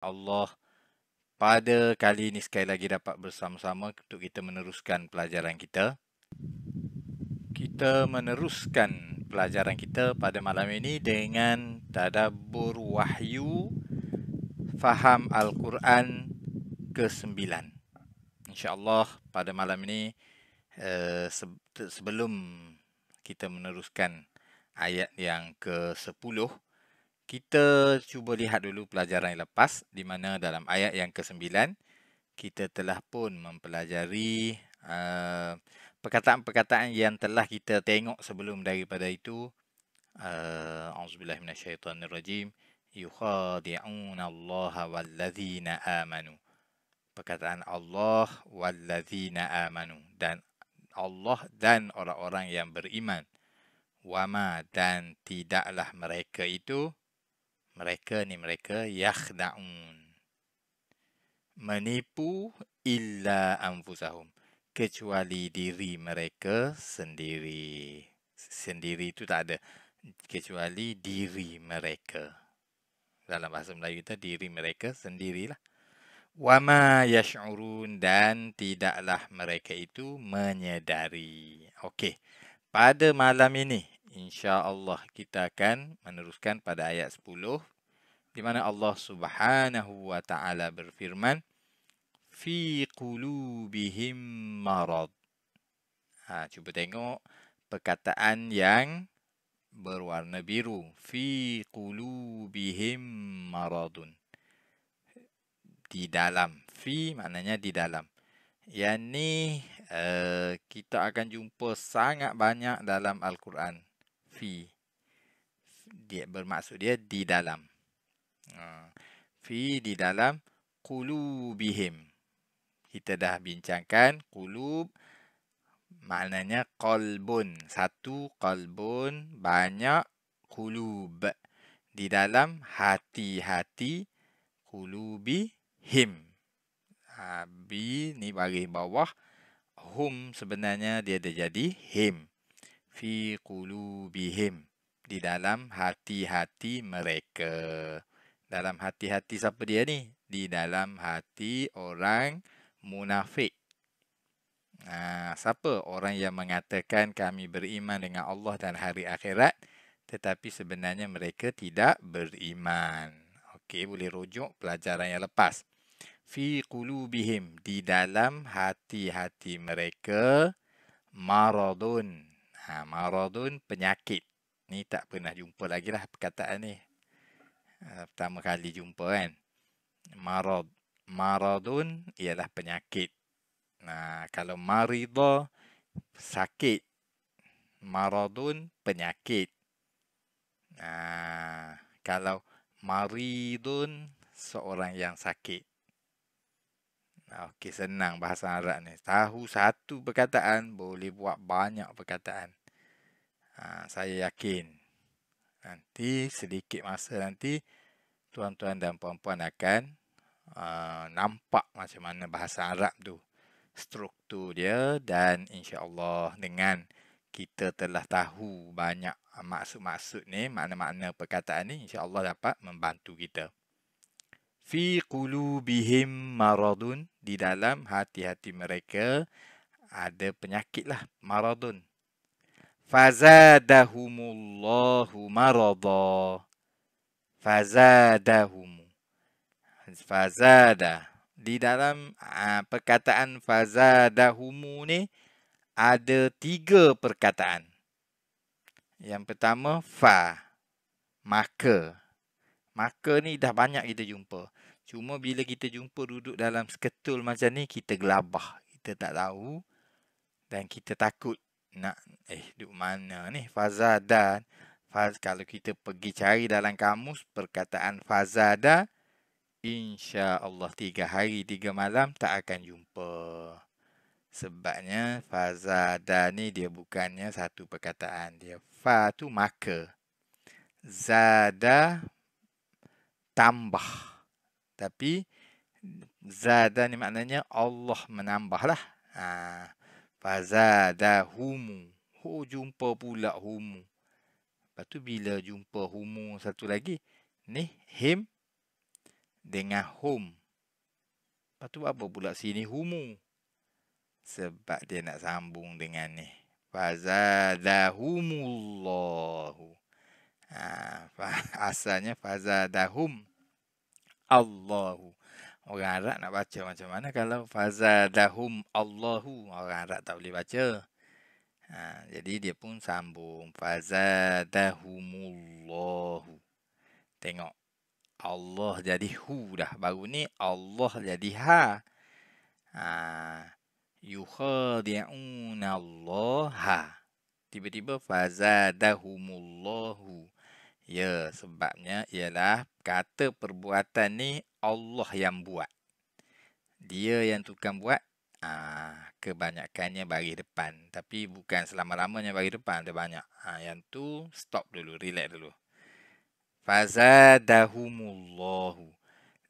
Allah pada kali ini sekali lagi dapat bersama-sama untuk kita meneruskan pelajaran kita. Kita meneruskan pelajaran kita pada malam ini dengan tadabbur wahyu faham Al-Quran ke-9. InsyaAllah pada malam ini sebelum kita meneruskan ayat yang ke-10, kita cuba lihat dulu pelajaran yang lepas di mana dalam ayat yang ke-9 kita telah pun mempelajari perkataan-perkataan yang telah kita tengok sebelum daripada itu. Auzubillahi minasyaitonirrajim. Yukhadi'una Allah wallazina amanu. Perkataan Allah wallazina amanu, dan Allah dan orang-orang yang beriman. Wama, dan tidaklah mereka itu, mereka yakhda'un, menipu, illa anfusahum, kecuali diri mereka sendiri. Sendiri itu tak ada, kecuali diri mereka. Dalam bahasa Melayu kita diri mereka sendirilah. Wama yash'urun, dan tidaklah mereka itu menyedari. Okey, pada malam ini insya-Allah kita akan meneruskan pada ayat 10 di mana Allah Subhanahu wa taala berfirman, fi qulubihim marad. Cuba tengok perkataan yang berwarna biru. Fi qulubihim maradun. Di dalam. Fi maknanya di dalam. Yang ni kita akan jumpa sangat banyak dalam Al-Quran. Fi. Dia bermaksud dia di dalam. Fi di dalam. Qulubihim. Kita dah bincangkan qulub maknanya qalbun. Satu qalbun, banyak qulub. Di dalam hati-hati, qulubihim. Bi ni baris bawah. Hum sebenarnya dia dah jadi him. Fi qulubihim. Di dalam hati-hati mereka. Dalam hati-hati siapa dia ni? Di dalam hati orang munafik. Siapa? Orang yang mengatakan kami beriman dengan Allah dan hari akhirat, tetapi sebenarnya mereka tidak beriman. Okey, boleh rujuk pelajaran yang lepas. Fi qulubihim, di dalam hati-hati mereka, maradun. Maradun, penyakit. Ni tak pernah jumpa lagi lah perkataan ni. Pertama kali jumpa kan. Marad. Maradun ialah penyakit. Kalau maridah, sakit. Maradun, penyakit. Kalau maridun, seorang yang sakit. Okey, senang bahasa Arab ni. Tahu satu perkataan, boleh buat banyak perkataan. Saya yakin nanti sedikit masa nanti tuan-tuan dan puan-puan akan nampak macam mana bahasa Arab tu, struktur dia, dan insya-Allah dengan kita telah tahu banyak maksud-maksud ni, makna-makna perkataan ni, insya-Allah dapat membantu kita. Fi qulubihim maradun, di dalam hati-hati mereka ada penyakit lah, maradun. Fazadahumullahu marada. Fazadahum. Fazada. Di dalam perkataan fazadahumu ni ada 3 perkataan. Yang pertama, fa. Maka. Maka ni dah banyak kita jumpa. Cuma bila kita jumpa duduk dalam seketul macam ni, kita gelabah. Kita tak tahu. Dan kita takut nak, duduk mana ni? Fazada. Kalau kita pergi cari dalam kamus, perkataan fazada, insya-Allah 3 hari 3 malam tak akan jumpa. Sebabnya fazada ni dia bukannya satu perkataan. Dia fa tu maka. Zada tambah. Tapi zada ni maknanya Allah menambahlah. Fazadahumu. Jumpa pula humu. Lepas tu bila jumpa humu satu lagi, ni him, dengan hum. Lepas tu apa pula sini humu? Sebab dia nak sambung dengan ni. Fazadahumullahu. Asalnya fazadahum Allahu. Orang Arab nak baca macam mana kalau fazadahum Allahu? Orang Arab tak boleh baca. Jadi dia pun sambung fazadahumullahu. Tengok. Allah jadi hu dah. Baru ni Allah jadi ha. Yukhadi'una Allah. Tiba-tiba fazadahumullahu. Ya, sebabnya ialah kata perbuatan ni Allah yang buat. Dia yang tukang buat, kebanyakannya baris depan. Tapi bukan selama-lamanya baris depan, ada banyak. Yang tu stop dulu, relax dulu. Fazadahumullahu.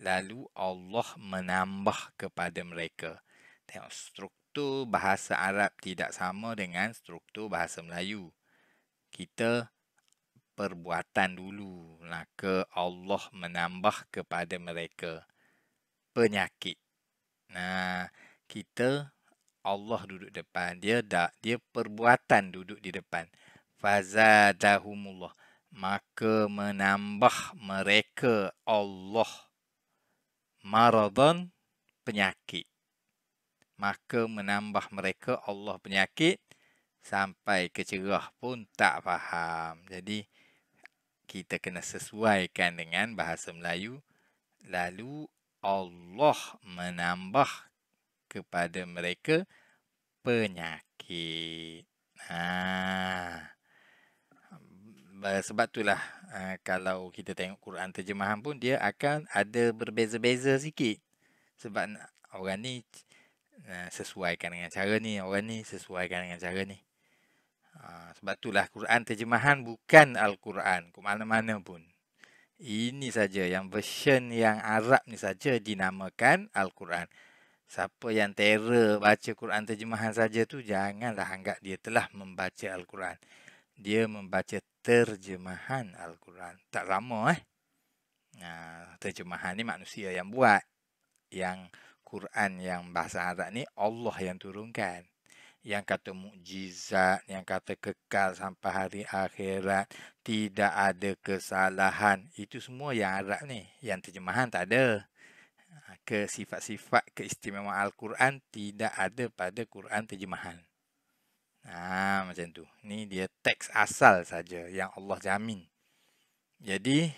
Lalu Allah menambah kepada mereka. Tengok, struktur bahasa Arab tidak sama dengan struktur bahasa Melayu. Kita perbuatan dulu, maka Allah menambah kepada mereka penyakit. Kita Allah duduk depan, dia perbuatan duduk di depan. Fazadahumullah, maka menambah mereka Allah maradan, penyakit. Maka menambah mereka Allah penyakit, sampai kecerah pun tak faham. Jadi kita kena sesuaikan dengan bahasa Melayu. Lalu Allah menambah kepada mereka penyakit. Sebab itulah kalau kita tengok Quran terjemahan pun dia akan ada berbeza-beza sikit. Sebab orang ni sesuaikan dengan cara ni, orang ni sesuaikan dengan cara ni. Sebab itulah Quran terjemahan bukan Al-Quran ke mana-mana pun. Ini saja yang version yang Arab ni saja dinamakan Al-Quran. Siapa yang terror baca Quran terjemahan saja tu, janganlah anggap dia telah membaca Al-Quran. Dia membaca terjemahan Al-Quran. Tak sama terjemahan ni manusia yang buat. Yang Quran yang bahasa Arab ni Allah yang turunkan. Yang kata mukjizat, yang kata kekal sampai hari akhirat, tidak ada kesalahan. Itu semua yang Arab ni. Yang terjemahan tak ada. Sifat-sifat keistimewaan Al-Quran tidak ada pada Quran terjemahan. Macam tu. Ni dia teks asal saja yang Allah jamin. Jadi,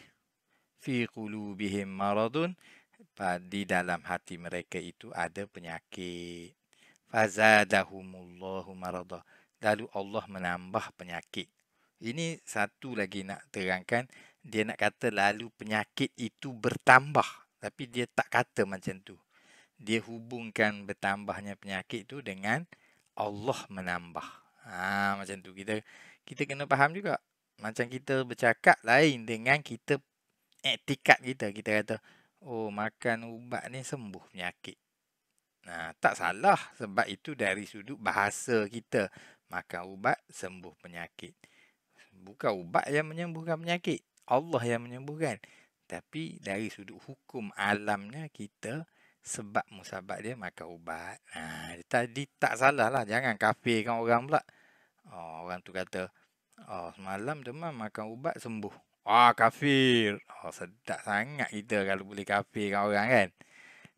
fi qulubihim maradun, di dalam hati mereka itu ada penyakit. Fazadahumullahu marada. Lalu Allah menambah penyakit. Ini satu lagi nak terangkan. Dia nak kata lalu penyakit itu bertambah. Tapi dia tak kata macam tu. Dia hubungkan bertambahnya penyakit itu dengan Allah menambah. Macam tu. Kita kena faham juga. Macam kita bercakap lain dengan kita etikat kita. Kita kata, oh makan ubat ni sembuh penyakit. Tak salah sebab itu dari sudut bahasa kita. Makan ubat sembuh penyakit. Bukan ubat yang menyembuhkan penyakit. Allah yang menyembuhkan. Tapi dari sudut hukum alamnya kita sebab musabab dia makan ubat. Tadi tak salah lah. Jangan kafirkan orang pula. Orang tu kata, semalam demam makan ubat sembuh. Kafir. Sedap sangat kita kalau boleh kafirkan orang kan.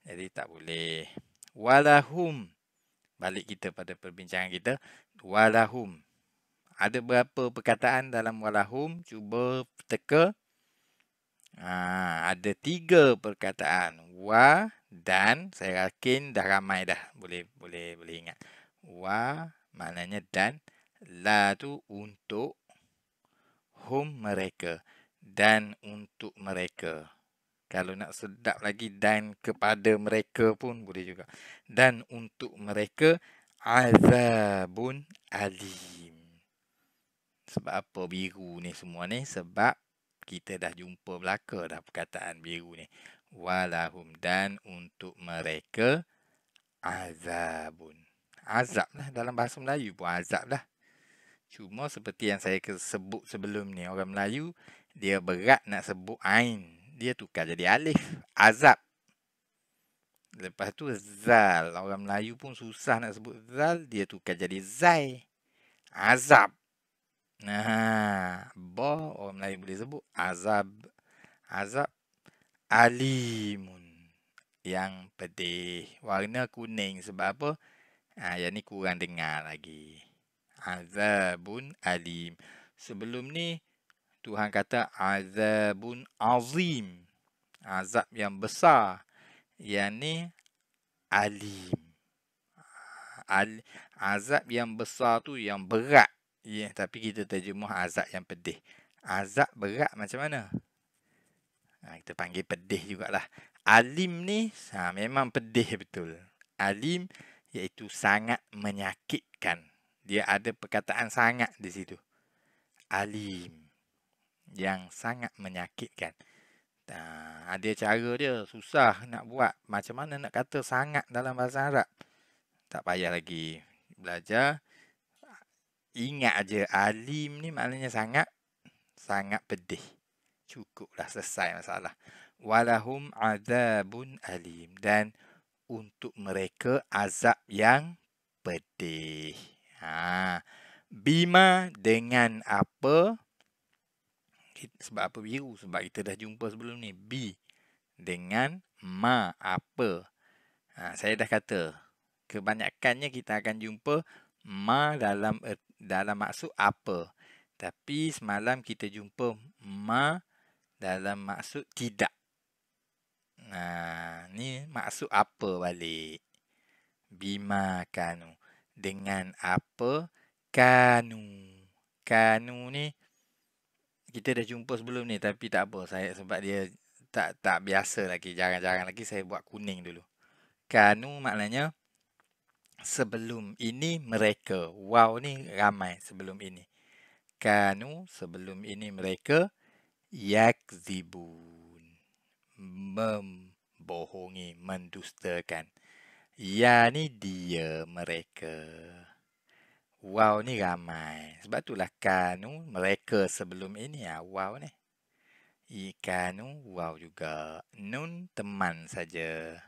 Jadi tak boleh. Walahum. Balik kita pada perbincangan kita. Walahum. Ada berapa perkataan dalam walahum? Cuba teka. Ada 3 perkataan. Wa dan. Saya yakin dah ramai dah. Boleh ingat. Wa maknanya dan. La tu untuk. Hum mereka. Dan untuk mereka. Kalau nak sedap lagi, dan kepada mereka pun boleh juga. Dan untuk mereka, azabun alim. Sebab apa biru ni semua ni? Sebab kita dah jumpa belaka dah perkataan biru ni. Walahum, dan untuk mereka, azabun. Azab lah. Dalam bahasa Melayu pun azab lah. Cuma seperti yang saya sebut sebelum ni, orang Melayu, dia berat nak sebut ain. dia tukar jadi alif. Azab. Lepas tu zal. Orang Melayu pun susah nak sebut zal. Dia tukar jadi zai. Azab. Nah, ba orang Melayu boleh sebut. Azab. Azab. Alimun. Yang pedih. Warna kuning. Sebab apa? Yang ni kurang dengar lagi. Azabun alim. Sebelum ni, Tuhan kata azabun azim. Azab yang besar. Yang ni alim. Azab yang besar tu yang berat. Ya, tapi kita terjemah azab yang pedih. Azab berat macam mana? Kita panggil pedih jugalah. Alim ni memang pedih betul. Alim iaitu sangat menyakitkan. Dia ada perkataan sangat di situ. Alim. Yang sangat menyakitkan. Ada cara dia. Susah nak buat. Macam mana nak kata sangat dalam bahasa Arab? Tak payah lagi belajar. Ingat aja alim ni maknanya sangat. Sangat pedih. Cukuplah, selesai masalah. Walahum azabun alim. Dan untuk mereka azab yang pedih. Bima dengan apa? Sebab apa biru? Sebab kita dah jumpa sebelum ni. B. Dengan ma apa? Saya dah kata. Kebanyakannya kita akan jumpa ma dalam maksud apa. Tapi semalam kita jumpa ma dalam maksud tidak. Ni maksud apa balik? Bima kanu. Dengan apa kanu. Kanu ni kita dah jumpa sebelum ni, tapi tak apa. Sebab dia tak biasa lagi. Jarang-jarang lagi saya buat kuning dulu. Kanu maknanya sebelum ini mereka. Wow ni ramai sebelum ini. Kanu sebelum ini mereka yakzibun. Membohongi, mendustakan. Ya ni dia, mereka. Wow ni ramai. Sebab itulah kanu mereka sebelum ini. Wow ni. Ikanu wow juga. Nun teman saja.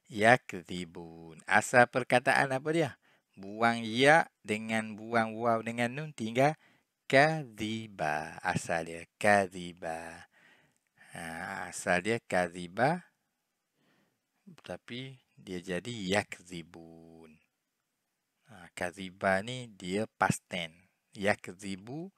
Yakzibun. Asal perkataan apa dia? Buang ya dengan buang wow dengan nun tinggal kadziba. Asal dia kadziba. Asal dia kadziba. Tapi dia jadi yakzibun. Kadziba ni dia past tense. Yakzibu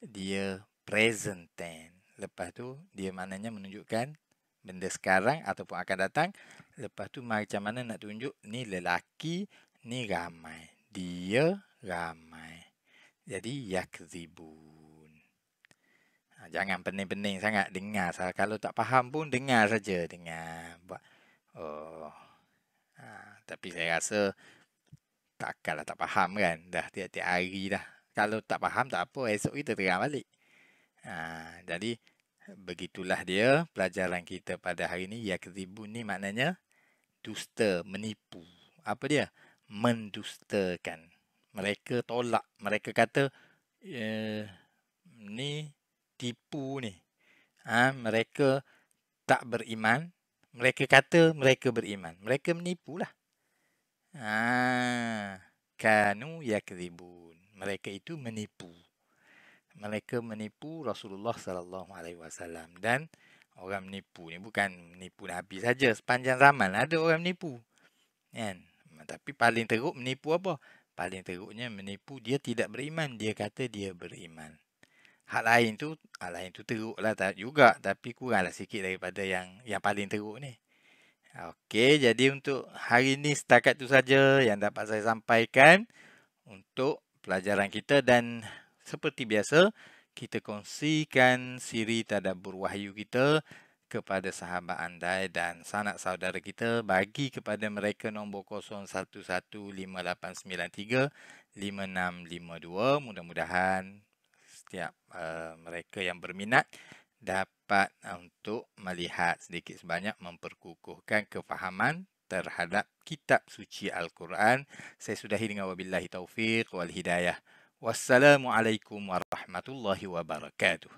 dia present tense. Lepas tu dia maknanya menunjukkan benda sekarang ataupun akan datang. Lepas tu macam mana nak tunjuk ni lelaki, ni ramai. Dia ramai. Jadi yakzibun. Jangan pening-pening sangat dengar. Kalau tak faham pun dengar saja. Dengar. Tapi saya rasa takkanlah tak faham kan. Dah tiap-tiap hari dah. Kalau tak faham tak apa. Esok kita terang balik. Jadi begitulah dia pelajaran kita pada hari ini. Yakzibun ni maknanya dusta, menipu. Apa dia? Mendustakan. Mereka tolak. Mereka kata ni tipu ni. Mereka tak beriman. Mereka kata mereka beriman. Mereka menipulah. Kanu yakzibun. Mereka itu menipu. Mereka menipu Rasulullah sallallahu alaihi wasallam. Dan orang menipu ni bukan menipu Nabi saja. Sepanjang zaman ada orang menipu. Kan? Tapi paling teruk menipu apa? Paling teruknya menipu dia tidak beriman. Dia kata dia beriman. Hal lain tu teruklah juga. Tapi kuranglah sikit daripada yang paling teruk ni. Okey, jadi untuk hari ini setakat itu saja yang dapat saya sampaikan untuk pelajaran kita, dan seperti biasa kita kongsikan siri tadabbur wahyu kita kepada sahabat andai dan sanak saudara kita. Bagi kepada mereka nombor 0118935652. Mudah-mudahan setiap mereka yang berminat dapat untuk melihat sedikit sebanyak memperkukuhkan kefahaman terhadap kitab suci Al-Quran. Saya sudahi dengan wabillahi taufiq wal hidayah. Wassalamualaikum warahmatullahi wabarakatuh.